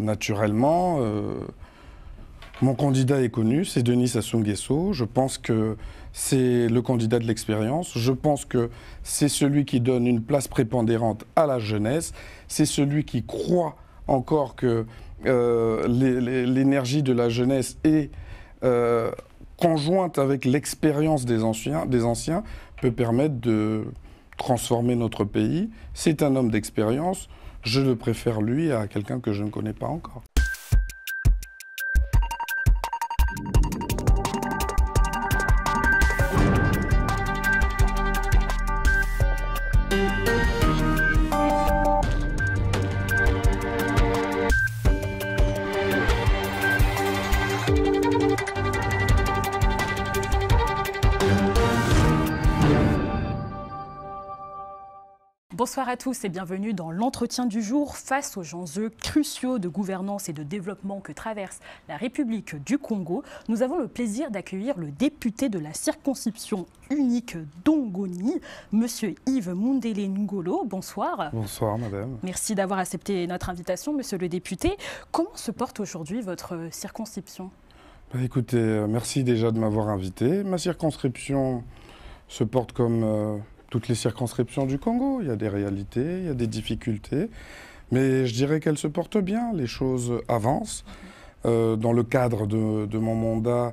Naturellement, mon candidat est connu, c'est Denis Sassou Nguesso. Je pense que c'est le candidat de l'expérience. Je pense que c'est celui qui donne une place prépondérante à la jeunesse. C'est celui qui croit encore que l'énergie de la jeunesse est conjointe avec l'expérience des anciens peut permettre de transformer notre pays. C'est un homme d'expérience. Je le préfère lui à quelqu'un que je ne connais pas encore. Bonsoir à tous et bienvenue dans l'entretien du jour. Face aux enjeux cruciaux de gouvernance et de développement que traverse la République du Congo, nous avons le plaisir d'accueillir le député de la circonscription unique d'Ongoni, Monsieur Yves Mundele Ngolo. Bonsoir. Bonsoir, madame. Merci d'avoir accepté notre invitation, monsieur le député. Comment se porte aujourd'hui votre circonscription ? Écoutez, merci déjà de m'avoir invité. Ma circonscription se porte comme toutes les circonscriptions du Congo. Il y a des réalités, il y a des difficultés, mais je dirais qu'elle se porte bien. Les choses avancent. Dans le cadre de mon mandat,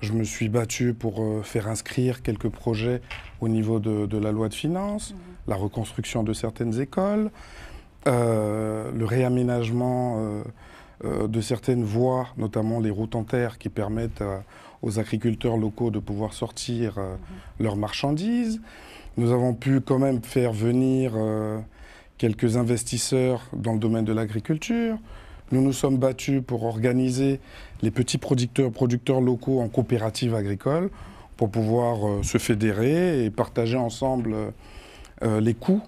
je me suis battu pour faire inscrire quelques projets au niveau de la loi de finances, la reconstruction de certaines écoles, le réaménagement de certaines voies, notamment les routes en terre qui permettent aux agriculteurs locaux de pouvoir sortir leurs marchandises. Nous avons pu quand même faire venir quelques investisseurs dans le domaine de l'agriculture. Nous nous sommes battus pour organiser les petits producteurs locaux en coopérative agricole pour pouvoir se fédérer et partager ensemble les coûts,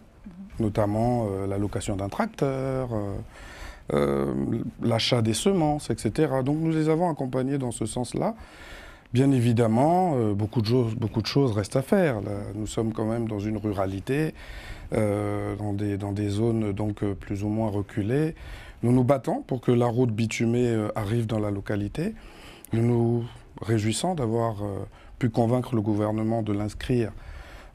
notamment la location d'un tracteur, l'achat des semences, etc. Donc nous les avons accompagnés dans ce sens-là. Bien évidemment, beaucoup de choses restent à faire. Là, nous sommes quand même dans une ruralité, dans des zones donc plus ou moins reculées. Nous nous battons pour que la route bitumée arrive dans la localité. Nous nous réjouissons d'avoir pu convaincre le gouvernement de l'inscrire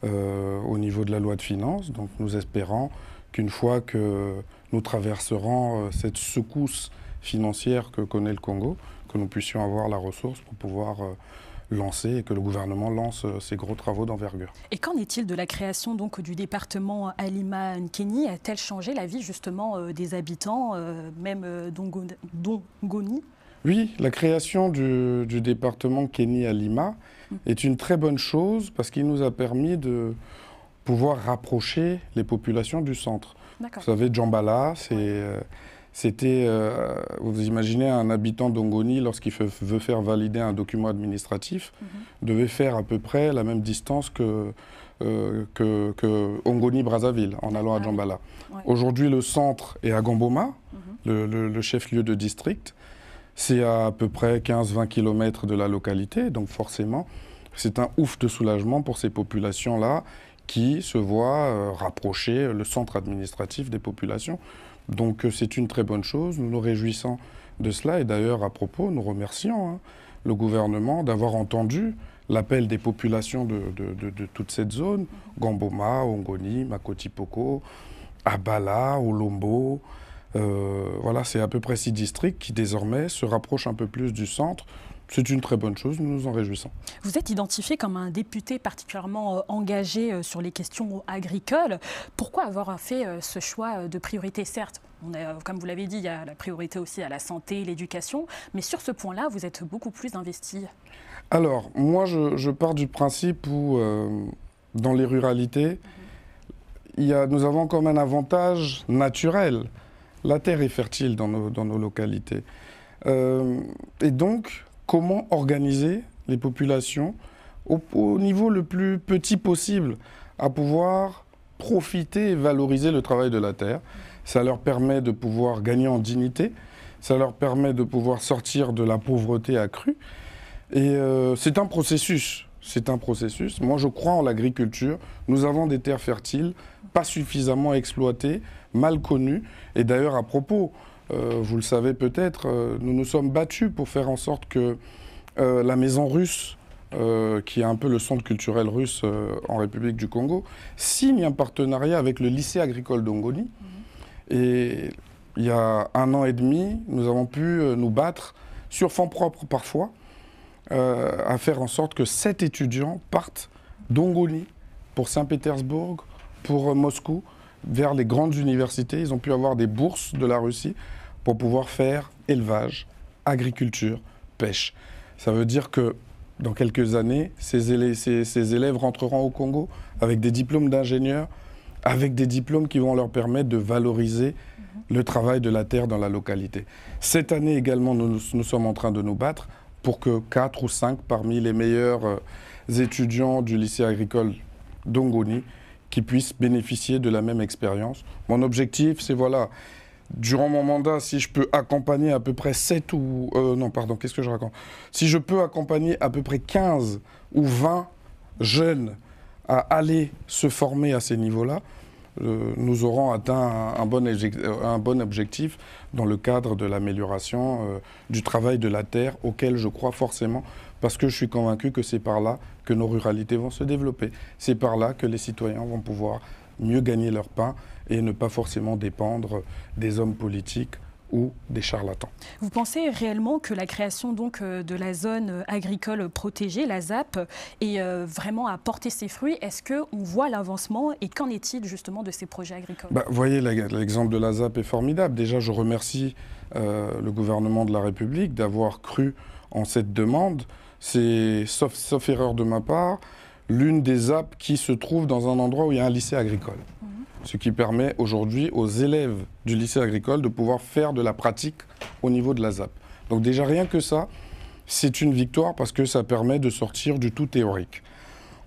au niveau de la loi de finances. Donc nous espérons qu'une fois que nous traverserons cette secousse financière que connaît le Congo, que nous puissions avoir la ressource pour pouvoir lancer et que le gouvernement lance ces gros travaux d'envergure. Et qu'en est-il de la création donc, du département Alima-Nkeni? A-t-elle changé la vie justement des habitants, même d'Ongoni? Oui, la création du département Nkeni-Alima est une très bonne chose parce qu'il nous a permis de pouvoir rapprocher les populations du centre. Vous savez, Djambala, c'était, vous imaginez, un habitant d'Ongoni, lorsqu'il veut faire valider un document administratif, devait faire à peu près la même distance que Ongoni-Brazzaville, en allant à Djambala. Aujourd'hui, le centre est à Gamboma, le chef-lieu de district. C'est à peu près 15-20 km de la localité, donc forcément, c'est un ouf de soulagement pour ces populations-là qui se voient rapprocher le centre administratif des populations. Donc c'est une très bonne chose, nous nous réjouissons de cela et d'ailleurs à propos, nous remercions le gouvernement d'avoir entendu l'appel des populations de toute cette zone, Gamboma, Ongoni, Makoti-Poko, Abala, Olombo. Voilà, c'est à peu près 6 districts qui désormais se rapprochent un peu plus du centre. C'est une très bonne chose, nous nous en réjouissons. Vous êtes identifié comme un député particulièrement engagé sur les questions agricoles. Pourquoi avoir fait ce choix de priorité? Certes, comme vous l'avez dit, il y a la priorité aussi à la santé, l'éducation, mais sur ce point-là, vous êtes beaucoup plus investi. Alors, moi, je pars du principe où, dans les ruralités, nous avons comme un avantage naturel. La terre est fertile dans nos localités. Et donc, comment organiser les populations au niveau le plus petit possible à pouvoir profiter et valoriser le travail de la terre. Ça leur permet de pouvoir gagner en dignité, ça leur permet de pouvoir sortir de la pauvreté accrue. Et c'est un processus. C'est un processus. Moi, je crois en l'agriculture. Nous avons des terres fertiles, pas suffisamment exploitées, mal connues. Et d'ailleurs, à propos, vous le savez peut-être, nous nous sommes battus pour faire en sorte que la maison russe, qui est un peu le centre culturel russe en République du Congo, signe un partenariat avec le lycée agricole d'Ongoni. Et il y a 1 an et demi, nous avons pu nous battre sur fonds propres parfois, à faire en sorte que 7 étudiants partent d'Ongoni pour Saint-Pétersbourg, pour Moscou, vers les grandes universités. Ils ont pu avoir des bourses de la Russie pour pouvoir faire élevage, agriculture, pêche. Ça veut dire que dans quelques années, ces élèves rentreront au Congo avec des diplômes d'ingénieurs, avec des diplômes qui vont leur permettre de valoriser le travail de la terre dans la localité. Cette année également, nous sommes en train de nous battre pour que 4 ou 5 parmi les meilleurs étudiants du lycée agricole d'Ongoni qui puissent bénéficier de la même expérience. Mon objectif, c'est voilà, durant mon mandat, si je peux accompagner à peu près 7 ou... non, pardon, qu'est-ce que je raconte? Si je peux accompagner à peu près 15 ou 20 jeunes à aller se former à ces niveaux-là, nous aurons atteint un bon objectif dans le cadre de l'amélioration du travail de la terre, auquel je crois forcément, parce que je suis convaincu que c'est par là que nos ruralités vont se développer. C'est par là que les citoyens vont pouvoir mieux gagner leur pain et ne pas forcément dépendre des hommes politiques ou des charlatans. Vous pensez réellement que la création donc de la zone agricole protégée, la ZAP, est vraiment à porter ses fruits? Est-ce qu'on voit l'avancement et qu'en est-il justement de ces projets agricoles? Vous voyez, l'exemple de la ZAP est formidable. Déjà, je remercie le gouvernement de la République d'avoir cru en cette demande. C'est, sauf erreur de ma part, l'une des ZAP qui se trouve dans un endroit où il y a un lycée agricole. Ce qui permet aujourd'hui aux élèves du lycée agricole de pouvoir faire de la pratique au niveau de la ZAP. Donc déjà rien que ça, c'est une victoire parce que ça permet de sortir du tout théorique.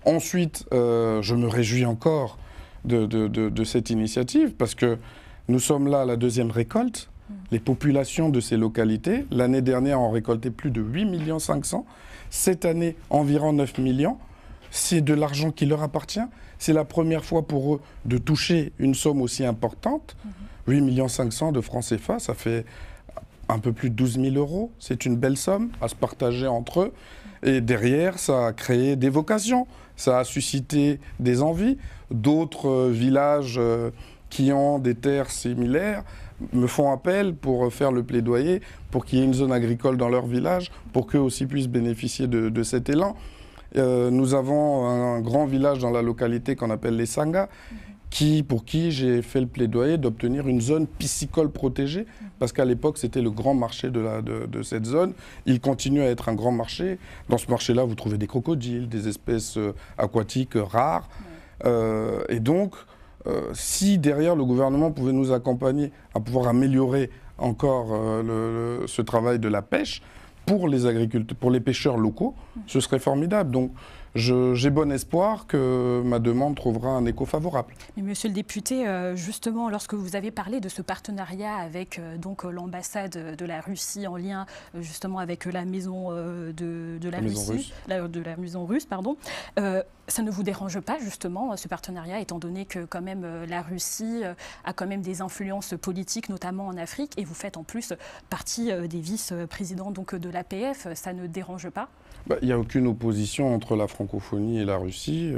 Ensuite, je me réjouis encore de cette initiative parce que nous sommes là à la 2e récolte. Les populations de ces localités, l'année dernière, ont récolté plus de 8 500 000. Cette année, environ 9 millions. C'est de l'argent qui leur appartient. C'est la première fois pour eux de toucher une somme aussi importante. 8 500 000 de francs CFA, ça fait un peu plus de 12 000 euros. C'est une belle somme à se partager entre eux. Et derrière, ça a créé des vocations. Ça a suscité des envies. D'autres villages qui ont des terres similaires me font appel pour faire le plaidoyer pour qu'il y ait une zone agricole dans leur village, pour qu'eux aussi puissent bénéficier de cet élan. Nous avons un grand village dans la localité qu'on appelle les Sangas, pour qui j'ai fait le plaidoyer d'obtenir une zone piscicole protégée, parce qu'à l'époque, c'était le grand marché de cette zone. Il continue à être un grand marché. Dans ce marché-là, vous trouvez des crocodiles, des espèces aquatiques rares. Et donc, si derrière, le gouvernement pouvait nous accompagner à pouvoir améliorer encore ce travail de la pêche, pour les agriculteurs, pour les pêcheurs locaux, ce serait formidable. Donc, j'ai bon espoir que ma demande trouvera un écho favorable. Mais monsieur le député, justement, lorsque vous avez parlé de ce partenariat avec donc l'ambassade de la Russie en lien justement avec la maison de la maison russe, pardon, ça ne vous dérange pas justement ce partenariat, étant donné que quand même la Russie a quand même des influences politiques, notamment en Afrique, et vous faites en plus partie des vice-présidents donc de l'APF, ça ne dérange pas? Il n'y a aucune opposition entre la francophonie et la Russie,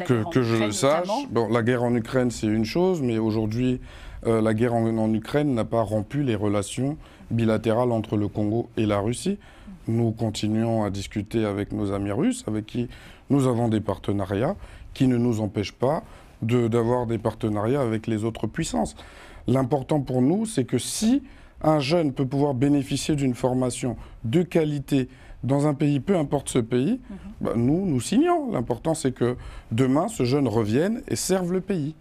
que je sache. Bon, la guerre en Ukraine, c'est une chose, mais aujourd'hui, la guerre en Ukraine n'a pas rompu les relations bilatérales entre le Congo et la Russie. Nous continuons à discuter avec nos amis russes, avec qui nous avons des partenariats, qui ne nous empêchent pas d'avoir des partenariats avec les autres puissances. L'important pour nous, c'est que si un jeune peut pouvoir bénéficier d'une formation de qualité dans un pays, peu importe ce pays, nous signons. L'important, c'est que demain, ce jeune revienne et serve le pays.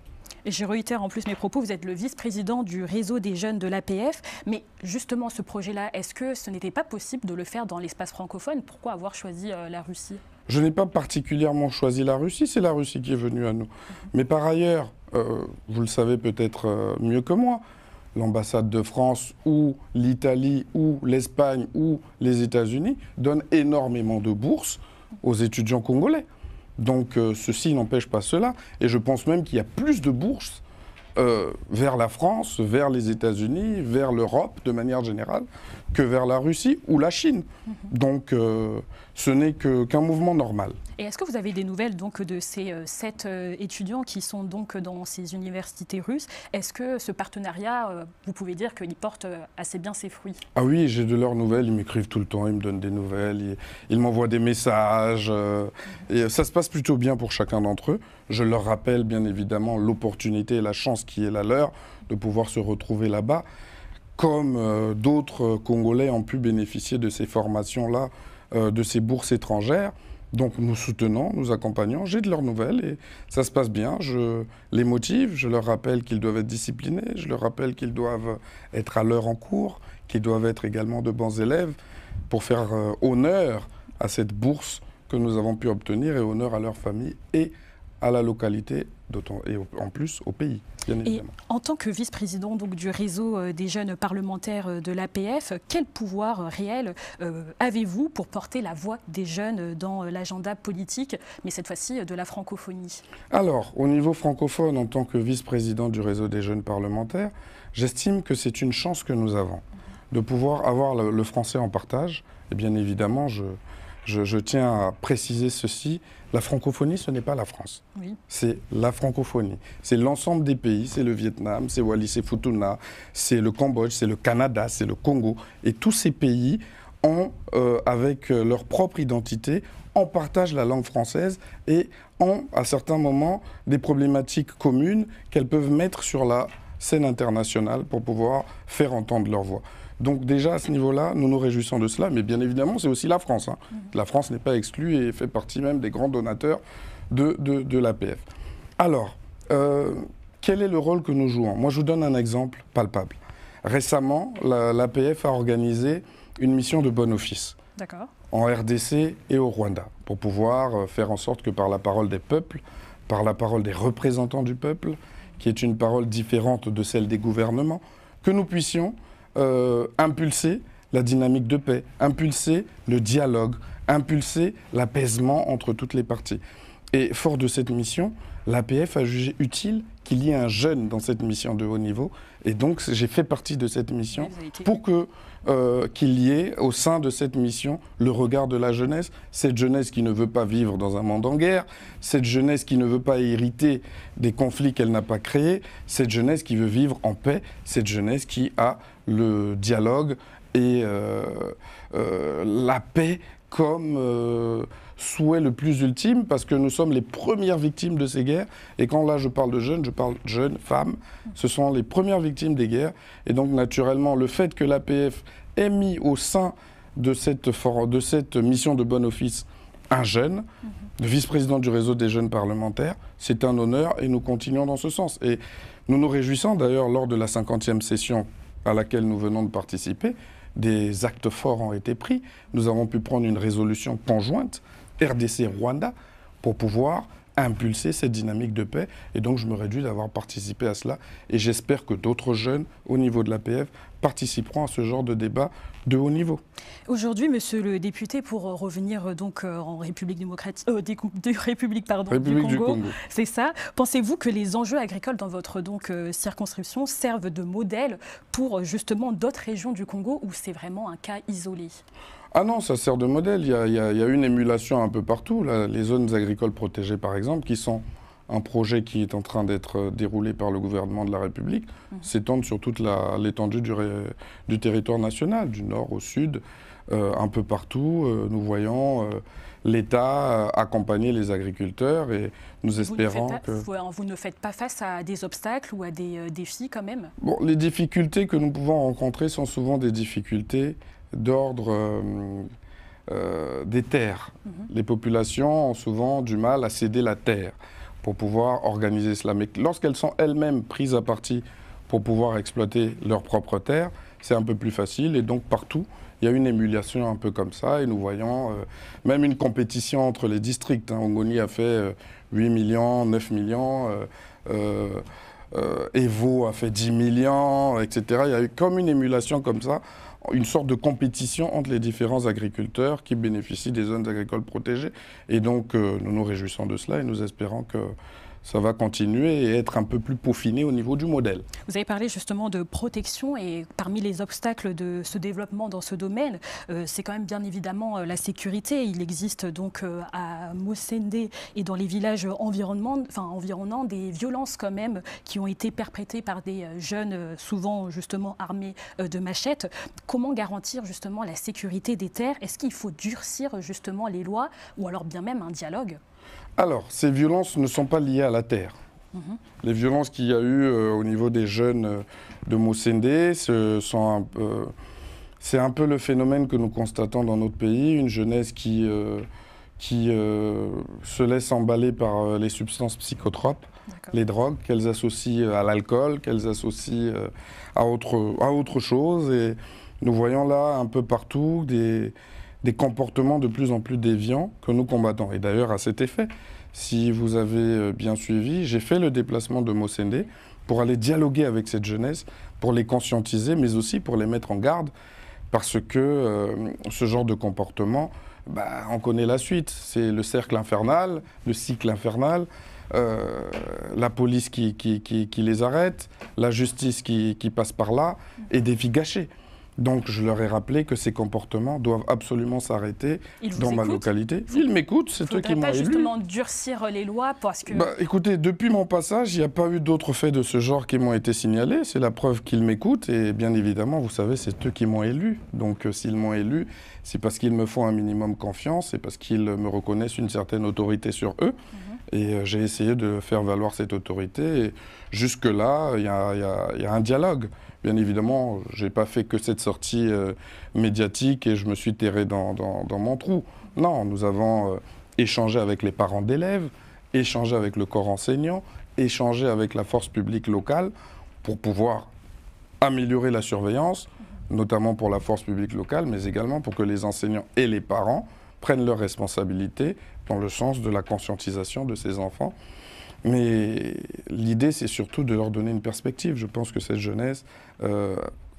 Et je réitère en plus mes propos, vous êtes le vice-président du réseau des jeunes de l'APF, mais justement ce projet-là, est-ce que ce n'était pas possible de le faire dans l'espace francophone? Pourquoi avoir choisi la Russie? Je n'ai pas particulièrement choisi la Russie, c'est la Russie qui est venue à nous. Mais par ailleurs, vous le savez peut-être mieux que moi, l'ambassade de France ou l'Italie ou l'Espagne ou les États-Unis donnent énormément de bourses aux étudiants congolais. Donc ceci n'empêche pas cela. Et je pense même qu'il y a plus de bourses vers la France, vers les États-Unis, vers l'Europe de manière générale, que vers la Russie ou la Chine. Donc ce n'est qu'un mouvement normal. Et est-ce que vous avez des nouvelles donc, de ces 7 étudiants qui sont donc dans ces universités russes? Est-ce que ce partenariat, vous pouvez dire qu'il porte assez bien ses fruits? Ah oui, j'ai de leurs nouvelles, ils m'écrivent tout le temps, ils me donnent des nouvelles, ils m'envoient des messages. Et ça se passe plutôt bien pour chacun d'entre eux. Je leur rappelle bien évidemment l'opportunité et la chance qui est la leur de pouvoir se retrouver là-bas, comme d'autres Congolais ont pu bénéficier de ces formations-là, de ces bourses étrangères. Donc nous soutenons, nous accompagnons, j'ai de leurs nouvelles et ça se passe bien. Je les motive, je leur rappelle qu'ils doivent être disciplinés, je leur rappelle qu'ils doivent être à l'heure en cours, qu'ils doivent être également de bons élèves pour faire honneur à cette bourse que nous avons pu obtenir et honneur à leur famille et à la localité et en plus au pays, bien évidemment. Et en tant que vice-président du réseau des jeunes parlementaires de l'APF, quel pouvoir réel avez-vous pour porter la voix des jeunes dans l'agenda politique, mais cette fois-ci de la francophonie? Alors, au niveau francophone, en tant que vice-président du réseau des jeunes parlementaires, j'estime que c'est une chance que nous avons de pouvoir avoir le français en partage. Et bien évidemment, je tiens à préciser ceci, la francophonie, ce n'est pas la France. Oui. C'est la francophonie. C'est l'ensemble des pays, c'est le Vietnam, c'est Wallis et Futuna, c'est le Cambodge, c'est le Canada, c'est le Congo. Et tous ces pays ont, avec leur propre identité, on partage la langue française et ont, à certains moments, des problématiques communes qu'elles peuvent mettre sur la scène internationale pour pouvoir faire entendre leur voix. Donc déjà à ce niveau-là, nous nous réjouissons de cela, mais bien évidemment c'est aussi la France. La France n'est pas exclue et fait partie même des grands donateurs de l'APF. Alors, quel est le rôle que nous jouons? Moi je vous donne un exemple palpable. Récemment, l'APF a organisé une mission de bon office en RDC et au Rwanda pour pouvoir faire en sorte que par la parole des peuples, par la parole des représentants du peuple, qui est une parole différente de celle des gouvernements, que nous puissions impulser la dynamique de paix, impulser le dialogue, impulser l'apaisement entre toutes les parties. Et fort de cette mission, l'APF a jugé utile qu'il y ait un jeune dans cette mission de haut niveau. Et donc j'ai fait partie de cette mission pour qu'il y ait au sein de cette mission le regard de la jeunesse, cette jeunesse qui ne veut pas vivre dans un monde en guerre, cette jeunesse qui ne veut pas hériter des conflits qu'elle n'a pas créés, cette jeunesse qui veut vivre en paix, cette jeunesse qui a le dialogue et la paix comme souhait le plus ultime, parce que nous sommes les premières victimes de ces guerres. Et quand là je parle de jeunes, je parle de jeunes, femmes. Ce sont les premières victimes des guerres. Et donc naturellement, le fait que l'APF ait mis au sein de cette mission de bon office un jeune, le vice-président du réseau des jeunes parlementaires, c'est un honneur et nous continuons dans ce sens. Et nous nous réjouissons d'ailleurs lors de la 50e session à laquelle nous venons de participer, des actes forts ont été pris. Nous avons pu prendre une résolution conjointe RDC-Rwanda pour pouvoir impulser cette dynamique de paix. Et donc je me réjouis d'avoir participé à cela et j'espère que d'autres jeunes au niveau de l'APF participeront à ce genre de débat de haut niveau. Aujourd'hui, monsieur le député, pour revenir donc en République démocratique, du Congo, c'est ça. Pensez-vous que les enjeux agricoles dans votre circonscription servent de modèle pour justement d'autres régions du Congo où c'est vraiment un cas isolé? Ah non, ça sert de modèle. Il y a une émulation un peu partout. Là, les zones agricoles protégées, par exemple, qui sont un projet qui est en train d'être déroulé par le gouvernement de la République, s'étendent sur toute l'étendue du territoire national, du nord au sud, un peu partout. Nous voyons l'État accompagner les agriculteurs et nous espérons que... Vous ne faites pas face à des obstacles ou à des défis quand même? Bon, les difficultés que nous pouvons rencontrer sont souvent des difficultés d'ordre des terres. Les populations ont souvent du mal à céder la terre pour pouvoir organiser cela. Mais lorsqu'elles sont elles-mêmes prises à partie pour pouvoir exploiter leur propre terre, c'est un peu plus facile. Et donc partout, il y a une émulation un peu comme ça. Et nous voyons même une compétition entre les districts. Ongoni a fait 8 millions, 9 millions. Evo a fait 10 millions, etc. Il y a eu comme une émulation comme ça, une sorte de compétition entre les différents agriculteurs qui bénéficient des zones agricoles protégées. Et donc, nous nous réjouissons de cela et nous espérons que ça va continuer et être un peu plus peaufiné au niveau du modèle. Vous avez parlé justement de protection et parmi les obstacles de ce développement dans ce domaine, c'est quand même bien évidemment la sécurité. Il existe donc à Mosende et dans les villages environnants des violences quand même qui ont été perpétrées par des jeunes souvent justement armés de machettes. Comment garantir justement la sécurité des terres? Est-ce qu'il faut durcir justement les lois ou alors bien même un dialogue? Alors, ces violences ne sont pas liées à la terre. Les violences qu'il y a eu au niveau des jeunes de Mosende, c'est un peu le phénomène que nous constatons dans notre pays, une jeunesse qui se laisse emballer par les substances psychotropes, les drogues, qu'elles associent à l'alcool, qu'elles associent à autre chose. Et nous voyons là un peu partout des comportements de plus en plus déviants que nous combattons. Et d'ailleurs, à cet effet, si vous avez bien suivi, j'ai fait le déplacement de Mosende pour aller dialoguer avec cette jeunesse, pour les conscientiser, mais aussi pour les mettre en garde, parce que ce genre de comportement, on connaît la suite. C'est le cercle infernal, le cycle infernal, la police qui les arrête, la justice qui passe par là, et des vies gâchées. Donc je leur ai rappelé que ces comportements doivent absolument s'arrêter dans ma localité. Ils m'écoutent, c'est eux qui m'ont élu. Il ne faudrait pas justement durcir les lois parce que... Écoutez, depuis mon passage, il n'y a pas eu d'autres faits de ce genre qui m'ont été signalés. C'est la preuve qu'ils m'écoutent et bien évidemment, vous savez, c'est eux qui m'ont élu. Donc s'ils m'ont élu, c'est parce qu'ils me font un minimum confiance, c'est parce qu'ils me reconnaissent une certaine autorité sur eux. Et j'ai essayé de faire valoir cette autorité. Et jusque-là, il y a un dialogue. Bien évidemment, je n'ai pas fait que cette sortie médiatique et je me suis terré dans mon trou. Non, nous avons échangé avec les parents d'élèves, échangé avec le corps enseignant, échangé avec la force publique locale pour pouvoir améliorer la surveillance, notamment pour la force publique locale, mais également pour que les enseignants et les parents prennent leurs responsabilités dans le sens de la conscientisation de ces enfants. Mais l'idée, c'est surtout de leur donner une perspective. Je pense que cette jeunesse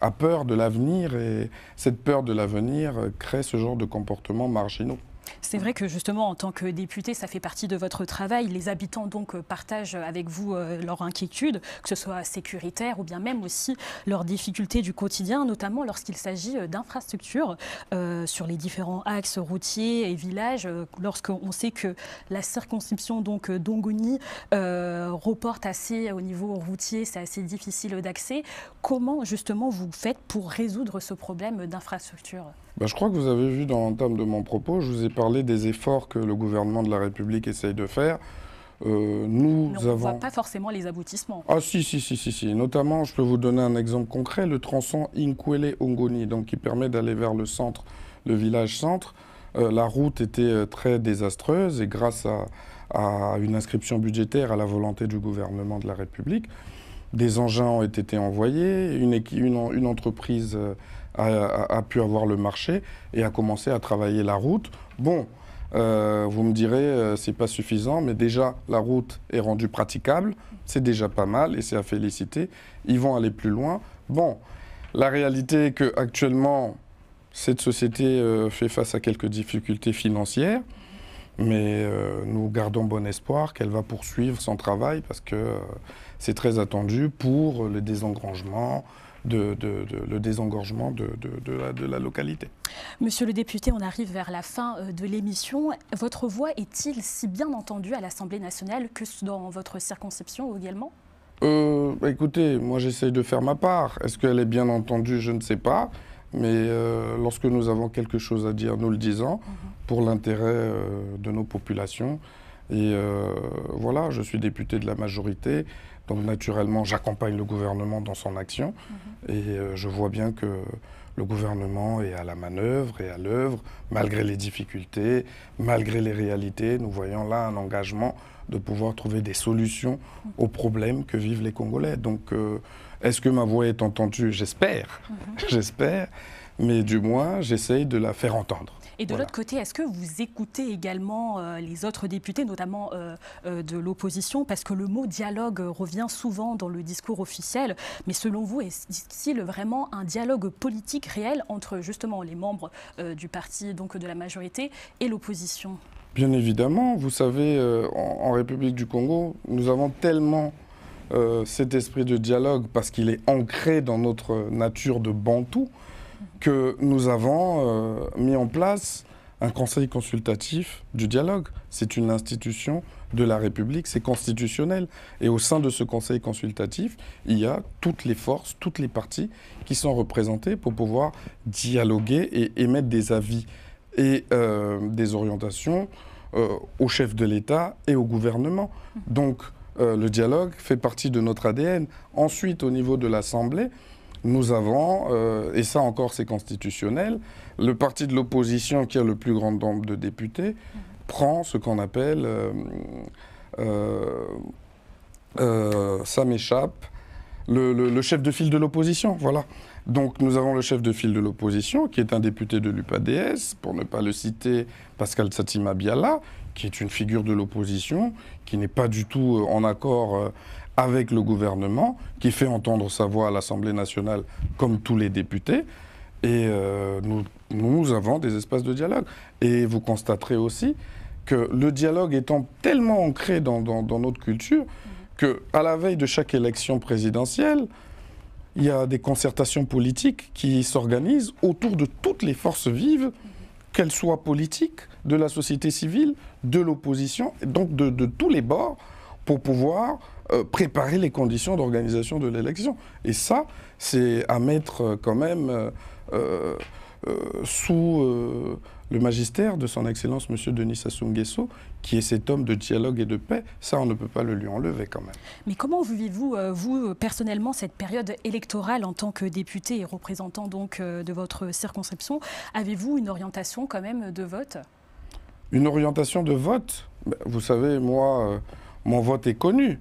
a peur de l'avenir et cette peur de l'avenir crée ce genre de comportements marginaux. C'est vrai que justement, en tant que député, ça fait partie de votre travail. Les habitants donc partagent avec vous leur inquiétude, que ce soit sécuritaire ou bien même aussi leurs difficultés du quotidien, notamment lorsqu'il s'agit d'infrastructures sur les différents axes routiers et villages. Lorsqu'on sait que la circonscription donc d'Ongoni reporte assez au niveau routier, c'est assez difficile d'accès. Comment justement vous faites pour résoudre ce problème d'infrastructure ? Je crois que vous avez vu dans l'entame de mon propos, je vous ai parlé des efforts que le gouvernement de la République essaye de faire. Mais on ne voit pas forcément les aboutissements. Ah si. Notamment, je peux vous donner un exemple concret, le tronçon Inkwele-Ongoni, donc qui permet d'aller vers le centre, le village centre. La route était très désastreuse et grâce à une inscription budgétaire à la volonté du gouvernement de la République, des engins ont été envoyés, une entreprise a pu avoir le marché et a commencé à travailler la route. Bon, vous me direz, c'est pas suffisant, mais déjà la route est rendue praticable, c'est déjà pas mal et c'est à féliciter. Ils vont aller plus loin. Bon, la réalité est qu'actuellement, cette société fait face à quelques difficultés financières, mais nous gardons bon espoir qu'elle va poursuivre son travail parce que c'est très attendu pour le désengorgement de la localité. Monsieur le député, on arrive vers la fin de l'émission. Votre voix est-il si bien entendue à l'Assemblée nationale que dans votre circonscription également ? Écoutez, moi j'essaye de faire ma part. Est-ce qu'elle est bien entendue? Je ne sais pas. Mais lorsque nous avons quelque chose à dire, nous le disons, pour l'intérêt de nos populations. Et voilà, je suis député de la majorité, donc naturellement j'accompagne le gouvernement dans son action. Et je vois bien que le gouvernement est à la manœuvre et à l'œuvre, malgré les difficultés, malgré les réalités. Nous voyons là un engagement de pouvoir trouver des solutions aux problèmes que vivent les Congolais. Donc, est-ce que ma voix est entendue? J'espère, j'espère, mais du moins, j'essaye de la faire entendre. Et de l'autre côté, est-ce que vous écoutez également les autres députés, notamment de l'opposition, parce que le mot dialogue revient souvent dans le discours officiel, mais selon vous, est-il vraiment un dialogue politique réel entre justement les membres du parti, donc de la majorité, et l'opposition ? Bien évidemment, vous savez, en République du Congo, nous avons tellement cet esprit de dialogue parce qu'il est ancré dans notre nature de bantou que nous avons mis en place un conseil consultatif du dialogue. C'est une institution de la République, c'est constitutionnel. Et au sein de ce conseil consultatif, il y a toutes les forces, toutes les parties qui sont représentées pour pouvoir dialoguer et émettre des avis et des orientations au chef de l'État et au gouvernement. Donc, le dialogue fait partie de notre ADN. Ensuite, au niveau de l'Assemblée, nous avons, et ça encore c'est constitutionnel, le parti de l'opposition qui a le plus grand nombre de députés prend ce qu'on appelle, ça m'échappe, le chef de file de l'opposition, voilà. Donc nous avons le chef de file de l'opposition qui est un député de l'UPADS, pour ne pas le citer, Pascal Satima Biala, qui est une figure de l'opposition, qui n'est pas du tout en accord avec le gouvernement, qui fait entendre sa voix à l'Assemblée nationale comme tous les députés. Et nous avons des espaces de dialogue. Et vous constaterez aussi que le dialogue étant tellement ancré dans notre culture, qu'à la veille de chaque élection présidentielle, il y a des concertations politiques qui s'organisent autour de toutes les forces vives, qu'elles soient politiques, de la société civile, de l'opposition, donc de tous les bords, pour pouvoir préparer les conditions d'organisation de l'élection. Et ça, c'est à mettre quand même sous le magistère de son Excellence M. Denis Sassou Nguesso, qui est cet homme de dialogue et de paix. Ça, on ne peut pas le lui enlever quand même. Mais comment vivez-vous, vous, personnellement, cette période électorale en tant que député et représentant donc de votre circonscription? Avez-vous une orientation quand même de vote? Une orientation de vote? Vous savez, moi, mon vote est connu.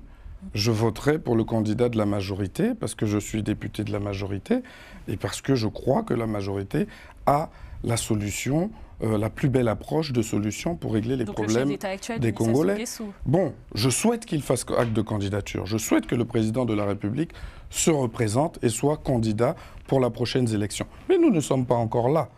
Je voterai pour le candidat de la majorité parce que je suis député de la majorité et parce que je crois que la majorité a la solution, la plus belle approche de solution pour régler les problèmes des Congolais. Bon, je souhaite qu'il fasse acte de candidature. Je souhaite que le président de la République se représente et soit candidat pour les prochaines élections. Mais nous ne sommes pas encore là.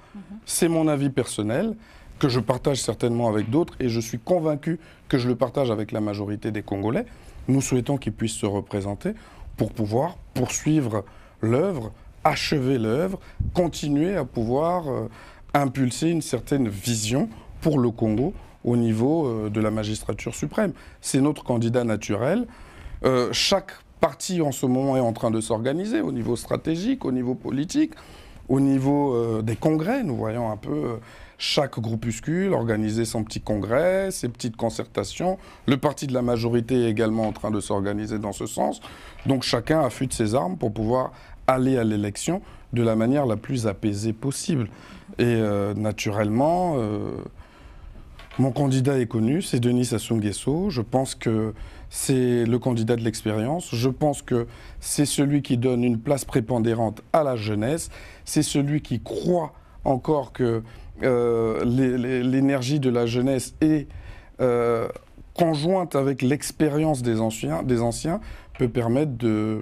C'est mon avis personnel que je partage certainement avec d'autres et je suis convaincu que je le partage avec la majorité des Congolais. Nous souhaitons qu'il puisse se représenter pour pouvoir poursuivre l'œuvre, achever l'œuvre, continuer à pouvoir impulser une certaine vision pour le Congo au niveau de la magistrature suprême. C'est notre candidat naturel. Chaque parti en ce moment est en train de s'organiser au niveau stratégique, au niveau politique, au niveau des congrès. Nous voyons un peu chaque groupuscule organiser son petit congrès, ses petites concertations. Le parti de la majorité est également en train de s'organiser dans ce sens. Donc chacun affûte ses armes pour pouvoir aller à l'élection de la manière la plus apaisée possible. Et naturellement, mon candidat est connu, c'est Denis Sassou Nguesso. Je pense que c'est le candidat de l'expérience. Je pense que c'est celui qui donne une place prépondérante à la jeunesse. C'est celui qui croit encore que l'énergie de la jeunesse est conjointe avec l'expérience des anciens peut permettre de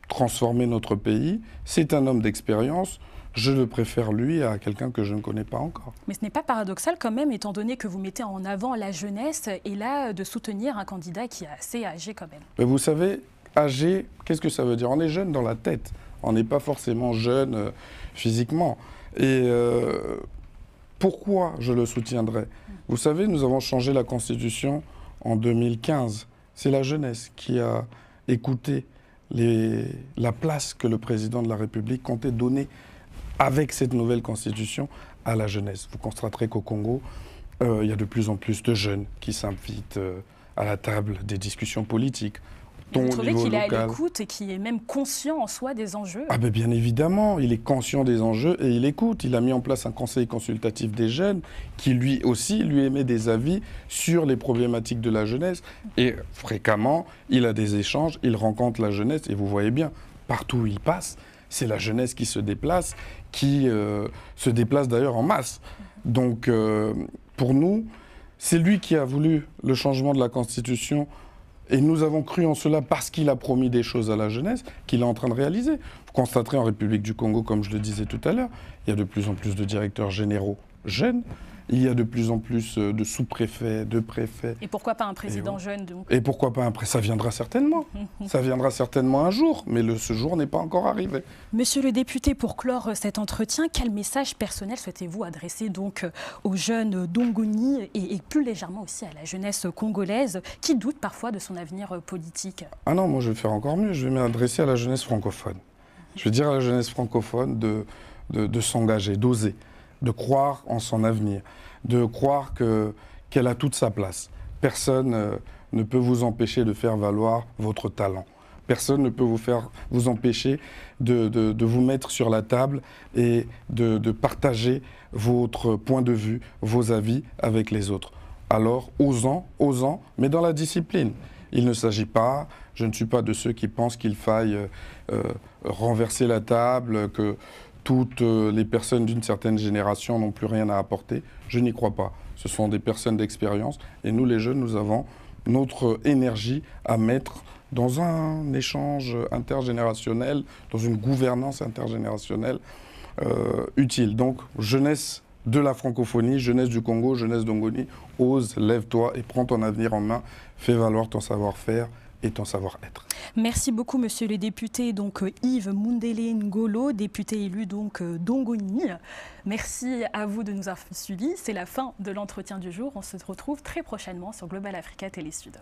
transformer notre pays. C'est un homme d'expérience. Je le préfère lui à quelqu'un que je ne connais pas encore. Mais ce n'est pas paradoxal quand même, étant donné que vous mettez en avant la jeunesse et là, de soutenir un candidat qui est assez âgé quand même. Mais vous savez, âgé, qu'est-ce que ça veut dire? On est jeune dans la tête. On n'est pas forcément jeune physiquement. Et pourquoi je le soutiendrai? Vous savez, nous avons changé la Constitution en 2015. C'est la jeunesse qui a écouté la place que le président de la République comptait donner avec cette nouvelle Constitution à la jeunesse. Vous constaterez qu'au Congo, il y a de plus en plus de jeunes qui s'invitent à la table des discussions politiques. Vous trouvez qu'il est à l'écoute et qu'il est même conscient en soi des enjeux? Ah ben bien évidemment, il est conscient des enjeux et il écoute. Il a mis en place un conseil consultatif des jeunes qui lui aussi lui émet des avis sur les problématiques de la jeunesse. Et fréquemment, il a des échanges, il rencontre la jeunesse et vous voyez bien, partout où il passe, c'est la jeunesse qui se déplace d'ailleurs en masse. Donc pour nous, c'est lui qui a voulu le changement de la Constitution. Et nous avons cru en cela parce qu'il a promis des choses à la jeunesse qu'il est en train de réaliser. Vous constaterez en République du Congo, comme je le disais tout à l'heure, il y a de plus en plus de directeurs généraux jeunes. Il y a de plus en plus de sous-préfets, de préfets. Et pourquoi pas un président jeune donc? Et pourquoi pas un président? Ça viendra certainement. Ça viendra certainement un jour, mais ce jour n'est pas encore arrivé. Monsieur le député, pour clore cet entretien, quel message personnel souhaitez-vous adresser donc aux jeunes d'Ongoni et plus légèrement aussi à la jeunesse congolaise qui doute parfois de son avenir politique? Ah non, moi je vais faire encore mieux, je vais m'adresser à la jeunesse francophone. Je vais dire à la jeunesse francophone de s'engager, d'oser, de croire en son avenir, de croire qu'elle a toute sa place. Personne ne peut vous empêcher de faire valoir votre talent. Personne ne peut vous empêcher de vous mettre sur la table et de partager votre point de vue, vos avis avec les autres. Alors, osant, mais dans la discipline. Il ne s'agit pas, je ne suis pas de ceux qui pensent qu'il faille renverser la table, que toutes les personnes d'une certaine génération n'ont plus rien à apporter. Je n'y crois pas. Ce sont des personnes d'expérience et nous, les jeunes, nous avons notre énergie à mettre dans un échange intergénérationnel, dans une gouvernance intergénérationnelle utile. Donc, jeunesse de la francophonie, jeunesse du Congo, jeunesse d'Ongoni, ose, lève-toi et prends ton avenir en main, fais valoir ton savoir-faire et ton savoir-être. Merci beaucoup, monsieur le député donc Yves Mundele Ngolo, député élu donc d'Ongoni. Merci à vous de nous avoir suivis. C'est la fin de l'entretien du jour. On se retrouve très prochainement sur Global Africa Télé Sud.